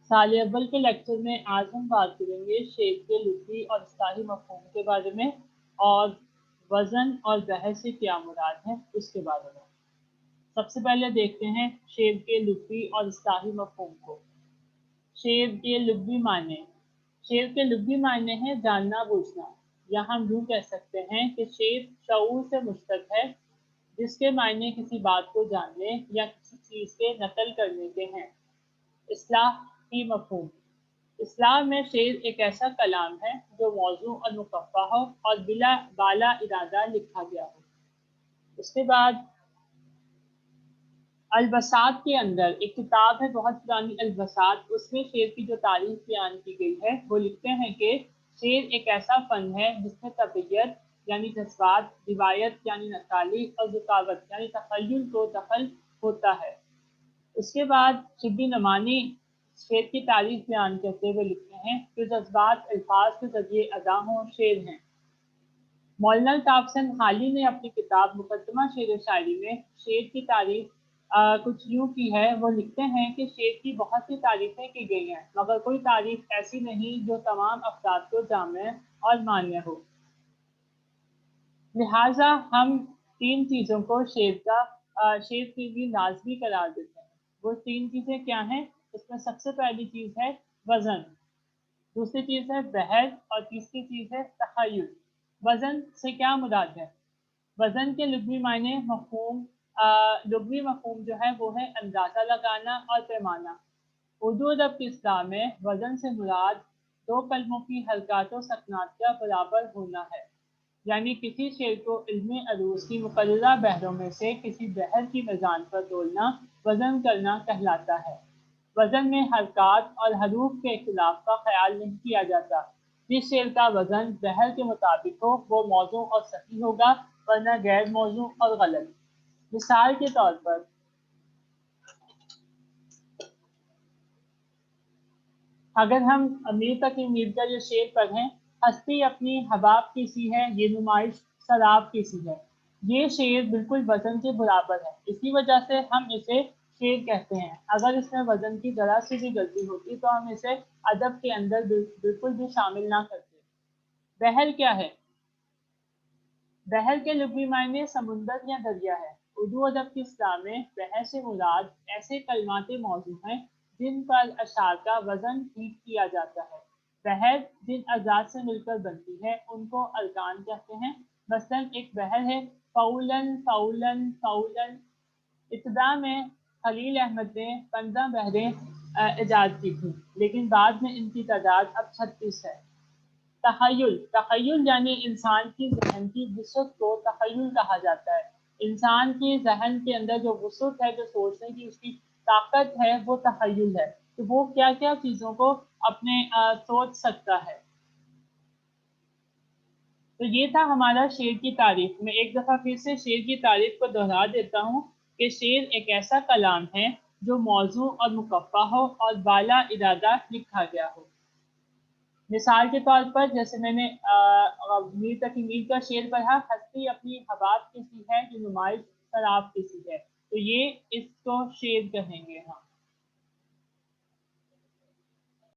साल अव्वल के लेक्चर में आज हम बात करेंगे शेर के लुग़वी और इस्तिलाही मफ़हूम के बारे में और वज़न और बहस से क्या मुराद है उसके बारे में। सबसे पहले देखते हैं शेर के लुग़वी और इस्तिलाही मफ़हूम को। शेर के लुग़वी मायने। शेर के लुग़वी मायने हैं जानना बूझना, या हम यूँ कह सकते हैं कि शेर शऊर से मुश्तक़ है, जिसके मायने किसी बात को जानने या किसी चीज़ के नक़ल करने के हैं। इस्तिलाही मफ़हूम। इस्लाम में शेर एक ऐसा कलाम है जो मौज़ू और मुक़फ़्फ़ा हो और बिला बाला इरादा लिखा गया हो। उसके बाद अल-बसात के अंदर एक किताब है बहुत पुरानी अल-बसात, उसमें शेर की जो तारीफ़ बयान की गई है, वो लिखते हैं कि शेर एक ऐसा फ़न है जिसमें तबीयत यानी जज़्बात, रिवायत यानी नक़ाली और ज़ुकावत यानी तख़य्युल को दख़ल होता है। उसके बाद शिब्बी नमानी शेर की तारीफ़ बयान करते हुए लिखते हैं कि जज़्बात अल्फाज़ के ज़रिए अदा हों शेर हैं। मौलाना ताफसन हाली ने अपनी किताब मुक़द्दमा शेर शायरी में शेर की तारीफ़ कुछ यूँ की है। वो लिखते हैं कि शेर की बहुत सी तारीफ़ें की गई हैं, मगर कोई तारीफ़ ऐसी नहीं जो तमाम अफ़राद को जामे और मान्य हो। लिहाजा हम 3 चीज़ों को शेर के लिए लाज़मी करार देते हैं। वो 3 चीज़ें क्या हैं? इसमें सबसे पहली चीज़ है वज़न, दूसरी चीज़ है बहर और तीसरी चीज़ है तख़य्युल। वज़न से क्या मुराद है? वज़न के लुग़वी मायने लुग़वी मफ़हूम जो है वो है अंदाज़ा लगाना और पैमाना। उर्दू अदब की इस्तिलाह में वज़न से मुराद 2 कलमों की हरकत व सकनात का बराबर होना है। यानी किसी शेर को इल्मे अरूज की मुकर्ररा बहरों में से किसी बहर की मीज़ान पर तोलना, वज़न करना कहलाता है। वज़न में हरकत और हरूफ के इख्तिलाफ का ख़याल नहीं किया जाता। जिस शेर का वज़न बहर के मुताबिक हो, वो मौज़ू और सही होगा, वरना गैर मौज़ू और गलत। मिसाल के तौर पर अगर हम अमीर तकी उम्मीद का जो शेर पढ़ें, हस्ती अपनी हबाब की सी है, ये नुमाइश शराब की सी है। ये शेर बिल्कुल वज़न के बराबर है, इसी वजह से हम इसे शेर कहते हैं। अगर इसमें वज़न की ज़रा सी भी गलती होती तो हम इसे अदब के अंदर बिल्कुल भी शामिल ना करते। बहर क्या है? बहर के लुग़वी मायने समुंदर या दरिया है। उर्दू अदब की इस्तिलाह में बहर से मुराद ऐसे कलमाते मौजू हैं जिन पर अशार का वज़न ठीक किया जाता है। बहर जिन अज़ाद से मिलकर बनती है उनको अरकान कहते हैं। मसलन एक बहर है फ़ौलन फ़ौलन फ़ौलन। इब्तिदा में खलील अहमद ने 15 बहरें ईजाद की थी, लेकिन बाद में इनकी तादाद अब 36 है। तख़य्युल तख़य्युल यानी इंसान की ज़हन की वुसअत को तख़य्युल कहा जाता है। इंसान के ज़हन के अंदर जो वुसअत है, जो सोचने की उसकी ताकत है, वो तख़य्युल है कि वो क्या-क्या चीज़ों को अपने सोच सकता है। तो ये था हमारा शेर की तारीफ़। मैं एक दफ़ा फिर से शेर की तारीफ़ को दोहरा देता हूँ कि शेर एक ऐसा कलाम है जो मौज़ू और मुक़फ़्फ़ा हो और बाला इरादा लिखा गया हो। मिसाल के तौर पर जैसे मैंने मीर तकी मीर का शेर पढ़ा, हस्ती अपनी हवाब की सी है, जो नुमाइश शराब की सी है। तो ये इसको शेर कहेंगे हम।